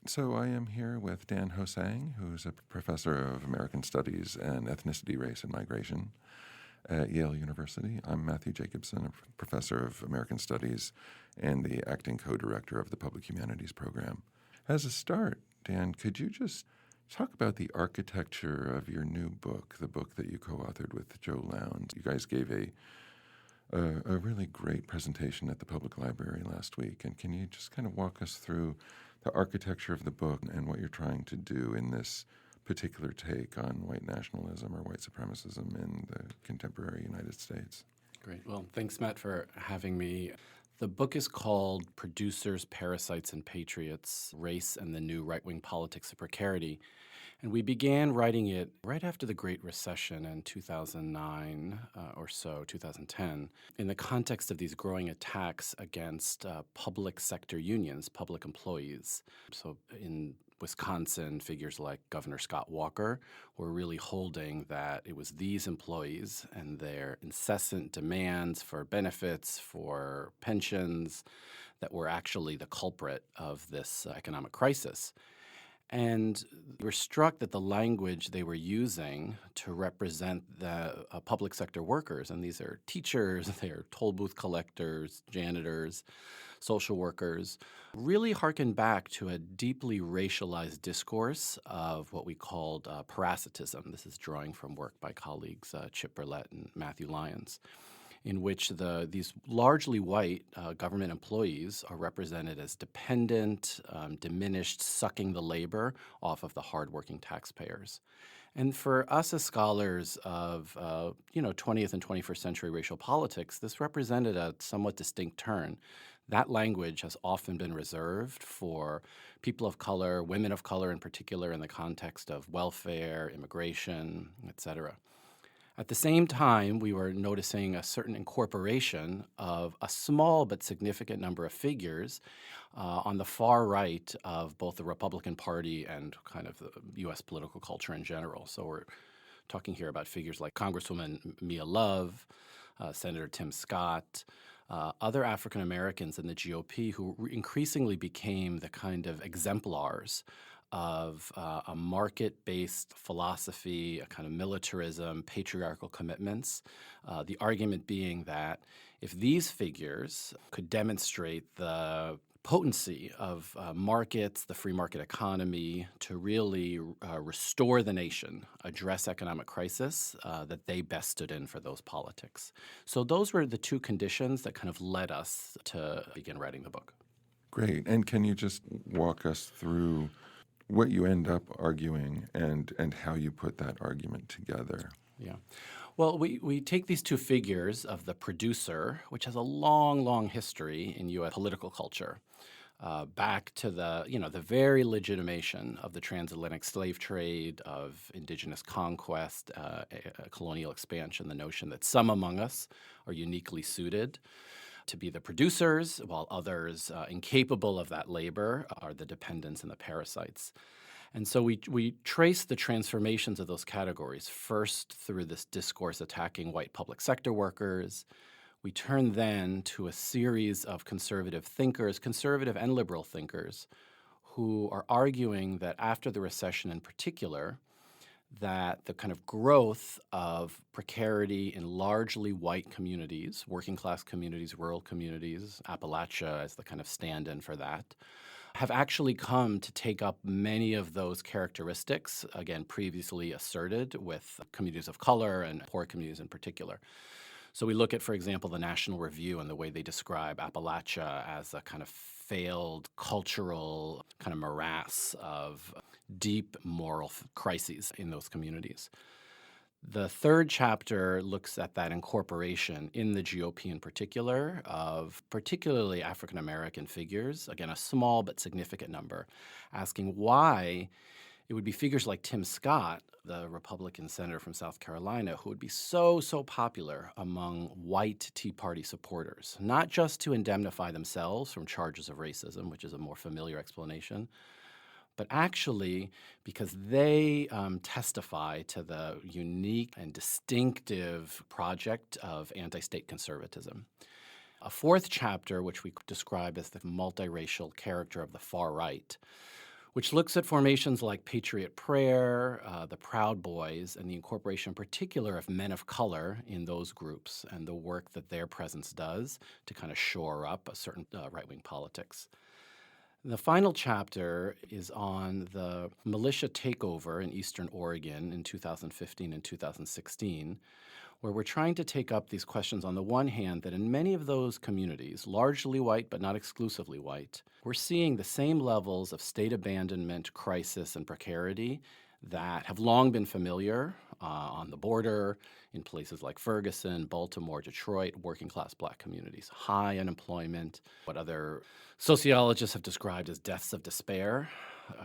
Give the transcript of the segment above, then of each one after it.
So I am here with Dan HoSang, who's a professor of American Studies and Ethnicity, Race, and Migration at Yale University. I'm Matthew Jacobson, a professor of American Studies and the acting co-director of the Public Humanities program. As a start, Dan, could you just talk about the architecture of your new book, the book that you co-authored with Joe Lowndes? You guys gave a really great presentation at the public library last week, and can you just kind of walk us through the architecture of the book and what you're trying to do in this particular take on white nationalism or white supremacism in the contemporary United States? Great. Well, thanks, Matt, for having me. The book is called Producers, Parasites, and Patriots, Race and the New Right-Wing Politics of Precarity. And we began writing it right after the Great Recession in 2009 or so, 2010, in the context of these growing attacks against public sector unions, public employees. So in Wisconsin, figures like Governor Scott Walker were really holding that it was these employees and their incessant demands for benefits, for pensions, that were actually the culprit of this economic crisis. And we were struck that the language they were using to represent the public sector workers, and these are teachers, they are toll booth collectors, janitors, social workers, really harkened back to a deeply racialized discourse of what we called parasitism. This is drawing from work by colleagues Chip Burlett and Matthew Lyons, in which these largely white government employees are represented as dependent, diminished, sucking the labor off of the hardworking taxpayers. And for us as scholars of 20th and 21st century racial politics, this represented a somewhat distinct turn. That language has often been reserved for people of color, women of color in particular, in the context of welfare, immigration, et cetera. At the same time, we were noticing a certain incorporation of a small but significant number of figures on the far right of both the Republican Party and kind of the U.S. political culture in general. So we're talking here about figures like Congresswoman Mia Love, Senator Tim Scott, other African Americans in the GOP who increasingly became the kind of exemplars of a market-based philosophy, a kind of militarism, patriarchal commitments. The argument being that if these figures could demonstrate the potency of markets, the free market economy, to really restore the nation, address economic crisis, that they best stood in for those politics. So those were the two conditions that kind of led us to begin writing the book. Great. And can you just walk us through what you end up arguing and how you put that argument together? Yeah. Well, we take these two figures of the producer, which has a long, long history in U.S. political culture, back to the very legitimation of the transatlantic slave trade, of indigenous conquest, colonial expansion, the notion that some among us are uniquely suited to be the producers, while others, incapable of that labor, are the dependents and the parasites. And so we trace the transformations of those categories, first through this discourse attacking white public sector workers. We turn then to a series of conservative thinkers, conservative and liberal thinkers, who are arguing that after the recession in particular, that the kind of growth of precarity in largely white communities, working class communities, rural communities, Appalachia as the kind of stand-in for that, have actually come to take up many of those characteristics, again, previously asserted with communities of color and poor communities in particular. So we look at, for example, the National Review and the way they describe Appalachia as a kind of failed cultural kind of morass of deep moral crises in those communities. The third chapter looks at that incorporation in the GOP in particular of particularly African American figures, again, a small but significant number, asking why it would be figures like Tim Scott, the Republican senator from South Carolina, who would be so popular among white Tea Party supporters, not just to indemnify themselves from charges of racism, which is a more familiar explanation, but actually because they testify to the unique and distinctive project of anti-state conservatism. A fourth chapter, which we describe as the multiracial character of the far right, which looks at formations like Patriot Prayer, the Proud Boys, and the incorporation in particular of men of color in those groups and the work that their presence does to kind of shore up a certain right-wing politics. The final chapter is on the militia takeover in Eastern Oregon in 2015 and 2016, where we're trying to take up these questions on the one hand that in many of those communities, largely white but not exclusively white, we're seeing the same levels of state abandonment, crisis, and precarity that have long been familiar on the border, in places like Ferguson, Baltimore, Detroit, working-class Black communities. High unemployment, what other sociologists have described as deaths of despair,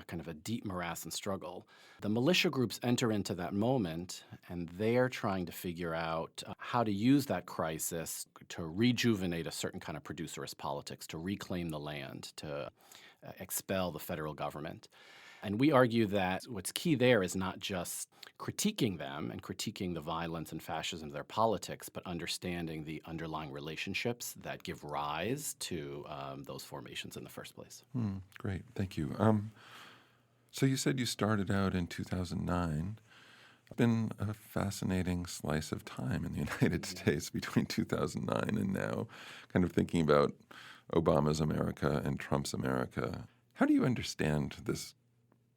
kind of a deep morass and struggle. The militia groups enter into that moment, and they're trying to figure out how to use that crisis to rejuvenate a certain kind of producerist politics, to reclaim the land, to expel the federal government. And we argue that what's key there is not just critiquing them and critiquing the violence and fascism of their politics, but understanding the underlying relationships that give rise to those formations in the first place. Great, thank you. So you said you started out in 2009. It's been a fascinating slice of time in the United States between 2009 and now, kind of thinking about Obama's America and Trump's America. How do you understand this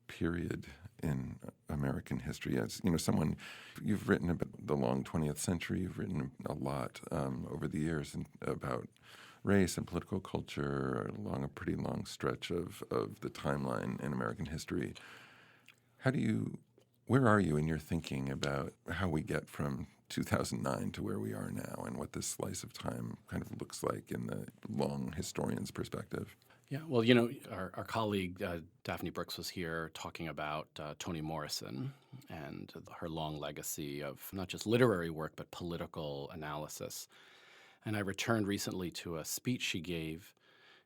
period in American history? As someone, you've written about the long 20th century. You've written a lot over the years about race and political culture along a pretty long stretch of the timeline in American history. Where are you in your thinking about how we get from 2009 to where we are now, and what this slice of time kind of looks like in the long historian's perspective? Yeah, well, our colleague Daphne Brooks was here talking about Toni Morrison and her long legacy of not just literary work, but political analysis. And I returned recently to a speech she gave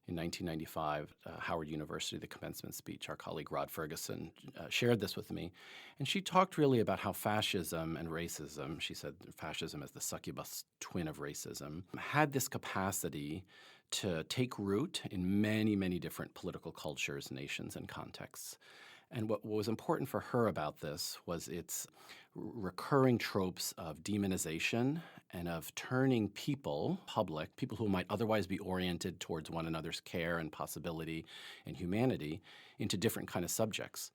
in 1995, Howard University, the commencement speech. Our colleague Rod Ferguson shared this with me. And she talked really about how fascism and racism, she said fascism as the succubus twin of racism, had this capacity to take root in many, many different political cultures, nations, and contexts. And what was important for her about this was its recurring tropes of demonization and of turning people who might otherwise be oriented towards one another's care and possibility and humanity, into different kind of subjects.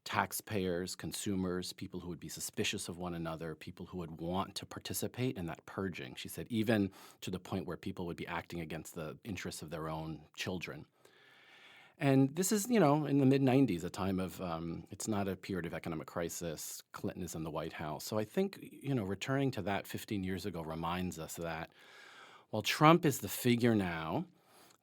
Taxpayers, consumers, people who would be suspicious of one another, people who would want to participate in that purging. She said even to the point where people would be acting against the interests of their own children. And this is, in the mid-'90s, a time of, it's not a period of economic crisis. Clinton is in the White House. So I think, returning to that 15 years ago reminds us that while Trump is the figure now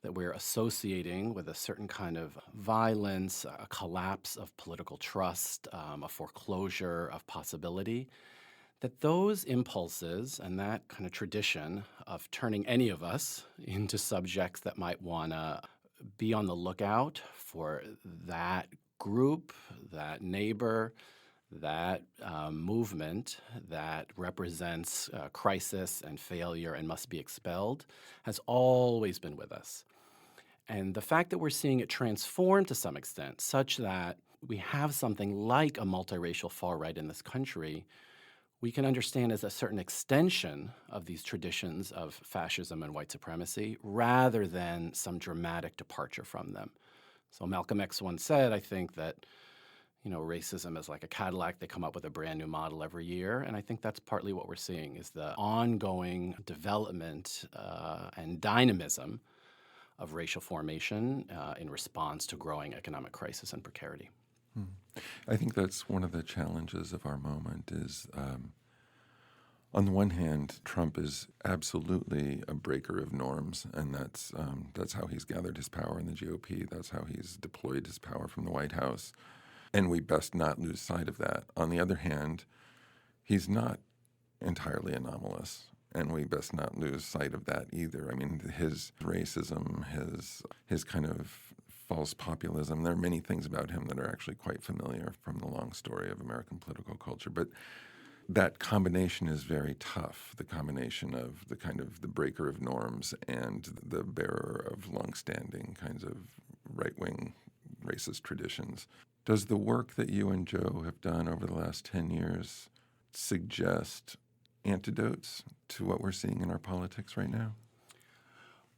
that we're associating with a certain kind of violence, a collapse of political trust, a foreclosure of possibility, that those impulses and that kind of tradition of turning any of us into subjects that might want to be on the lookout for that group, that neighbor, that movement that represents crisis and failure and must be expelled, has always been with us. And the fact that we're seeing it transform to some extent, such that we have something like a multiracial far right in this country, we can understand as a certain extension of these traditions of fascism and white supremacy, rather than some dramatic departure from them. So Malcolm X once said, I think, that racism is like a Cadillac. They come up with a brand new model every year. And I think that's partly what we're seeing, is the ongoing development and dynamism of racial formation in response to growing economic crisis and precarity. I think that's one of the challenges of our moment is, on the one hand, Trump is absolutely a breaker of norms, and that's how he's gathered his power in the GOP. That's how he's deployed his power from the White House. And we best not lose sight of that. On the other hand, he's not entirely anomalous, and we best not lose sight of that either. I mean, his racism, his kind of false populism, there are many things about him that are actually quite familiar from the long story of American political culture. But that combination is very tough, the combination of the kind of the breaker of norms and the bearer of longstanding kinds of right-wing racist traditions. Does the work that you and Joe have done over the last 10 years suggest antidotes to what we're seeing in our politics right now?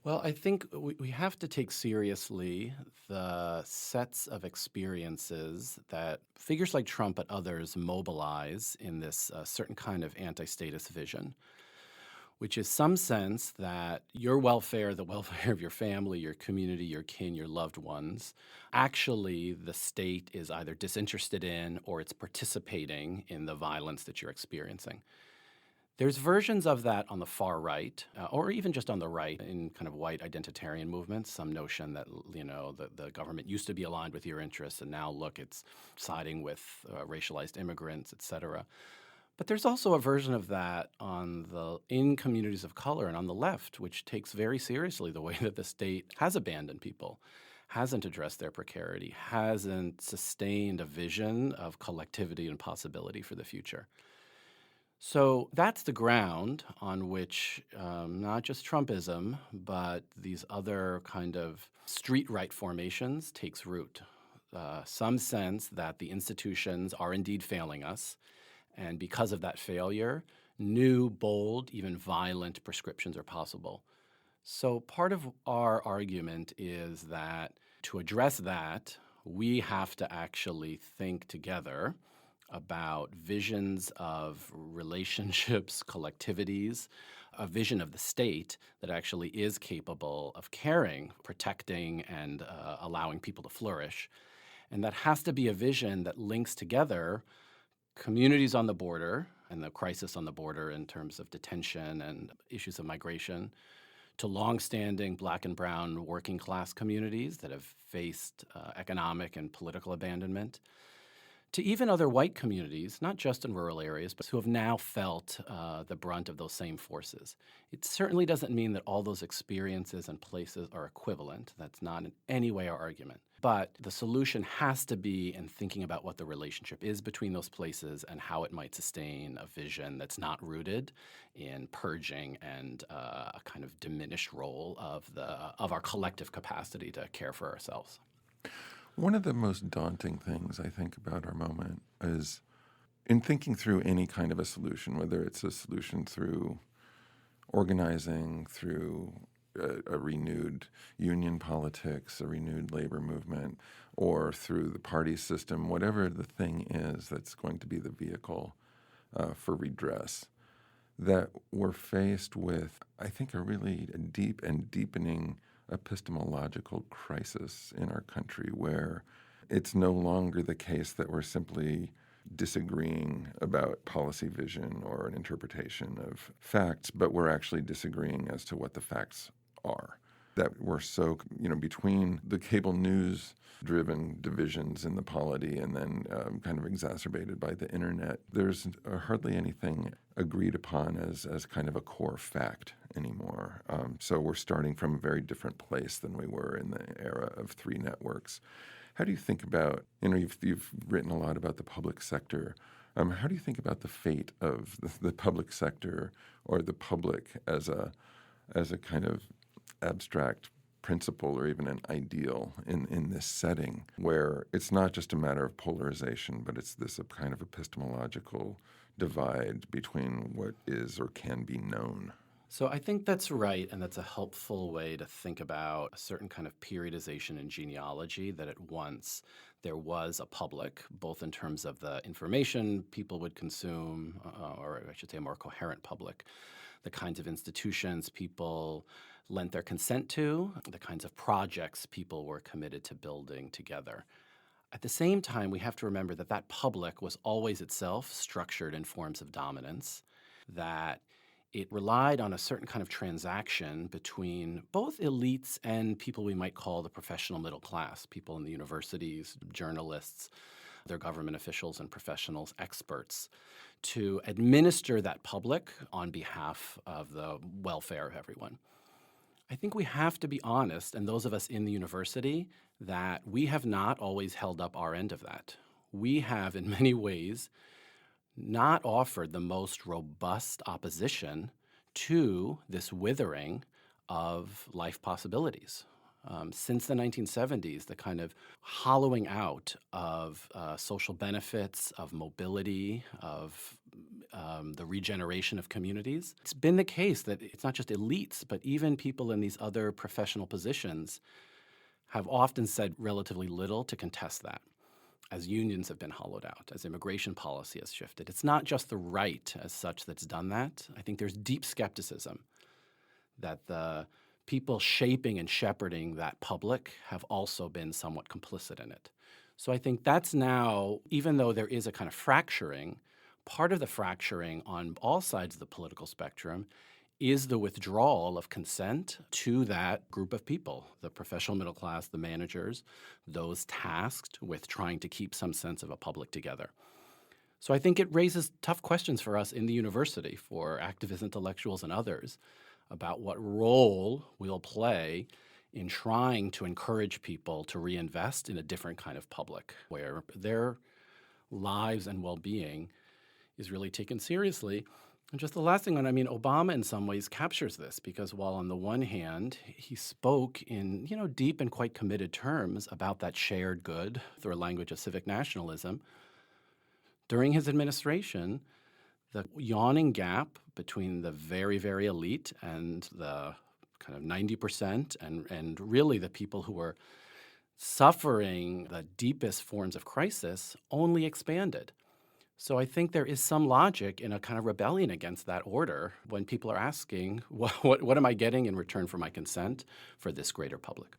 Well, I think we have to take seriously the sets of experiences that figures like Trump but others mobilize in this certain kind of anti-statist vision, which is some sense that your welfare, the welfare of your family, your community, your kin, your loved ones, actually the state is either disinterested in or it's participating in the violence that you're experiencing. There's versions of that on the far right, or even just on the right in kind of white identitarian movements, some notion that, the government used to be aligned with your interests and now, look, it's siding with racialized immigrants, et cetera. But there's also a version of that in communities of color and on the left, which takes very seriously the way that the state has abandoned people, hasn't addressed their precarity, hasn't sustained a vision of collectivity and possibility for the future. So that's the ground on which not just Trumpism, but these other kind of street right formations takes root. Some sense that the institutions are indeed failing us, and because of that failure, new, bold, even violent prescriptions are possible. So part of our argument is that to address that, we have to actually think together about visions of relationships, collectivities, a vision of the state that actually is capable of caring, protecting, and allowing people to flourish. And that has to be a vision that links together communities on the border and the crisis on the border in terms of detention and issues of migration, to longstanding Black and brown working class communities that have faced economic and political abandonment, to even other white communities, not just in rural areas, but who have now felt the brunt of those same forces. It certainly doesn't mean that all those experiences and places are equivalent. That's not in any way our argument. But the solution has to be in thinking about what the relationship is between those places and how it might sustain a vision that's not rooted in purging and a kind of diminished role of our collective capacity to care for ourselves. One of the most daunting things I think about our moment is in thinking through any kind of a solution, whether it's a solution through organizing, through a renewed union politics, a renewed labor movement, or through the party system, whatever the thing is that's going to be the vehicle for redress, that we're faced with, I think, a really deep and deepening epistemological crisis in our country, where it's no longer the case that we're simply disagreeing about policy vision or an interpretation of facts, but we're actually disagreeing as to what the facts are. That we're so, between the cable news driven divisions in the polity and then kind of exacerbated by the internet, there's hardly anything agreed upon as kind of a core fact anymore. So we're starting from a very different place than we were in the era of three networks. How do you think about, you've written a lot about the public sector. How do you think about the fate of the public sector or the public as a kind of abstract principle or even an ideal in this setting where it's not just a matter of polarization, but it's this kind of epistemological divide between what is or can be known? So I think that's right, and that's a helpful way to think about a certain kind of periodization in genealogy, that at once there was a public, both in terms of the information people would consume, or I should say a more coherent public, the kinds of institutions people lent their consent to, the kinds of projects people were committed to building together. At the same time, we have to remember that that public was always itself structured in forms of dominance, that it relied on a certain kind of transaction between both elites and people we might call the professional middle class, people in the universities, journalists, their government officials and professionals, experts, to administer that public on behalf of the welfare of everyone. I think we have to be honest, and those of us in the university, that we have not always held up our end of that. We have, in many ways, not offered the most robust opposition to this withering of life possibilities. Since the 1970s, the kind of hollowing out of social benefits, of mobility, of the regeneration of communities. It's been the case that it's not just elites, but even people in these other professional positions have often said relatively little to contest that, as unions have been hollowed out, as immigration policy has shifted. It's not just the right as such that's done that. I think there's deep skepticism that the people shaping and shepherding that public have also been somewhat complicit in it. So I think that's now, even though there is a kind of fracturing, part of the fracturing on all sides of the political spectrum is the withdrawal of consent to that group of people, the professional middle class, the managers, those tasked with trying to keep some sense of a public together. So I think it raises tough questions for us in the university, for activist intellectuals and others, about what role we'll play in trying to encourage people to reinvest in a different kind of public, where their lives and well-being is really taken seriously. And just the last thing, Obama in some ways captures this, because while on the one hand, he spoke in, deep and quite committed terms about that shared good through a language of civic nationalism, during his administration, the yawning gap between the very, very elite and the kind of 90% and really the people who were suffering the deepest forms of crisis only expanded. So I think there is some logic in a kind of rebellion against that order when people are asking, what am I getting in return for my consent for this greater public?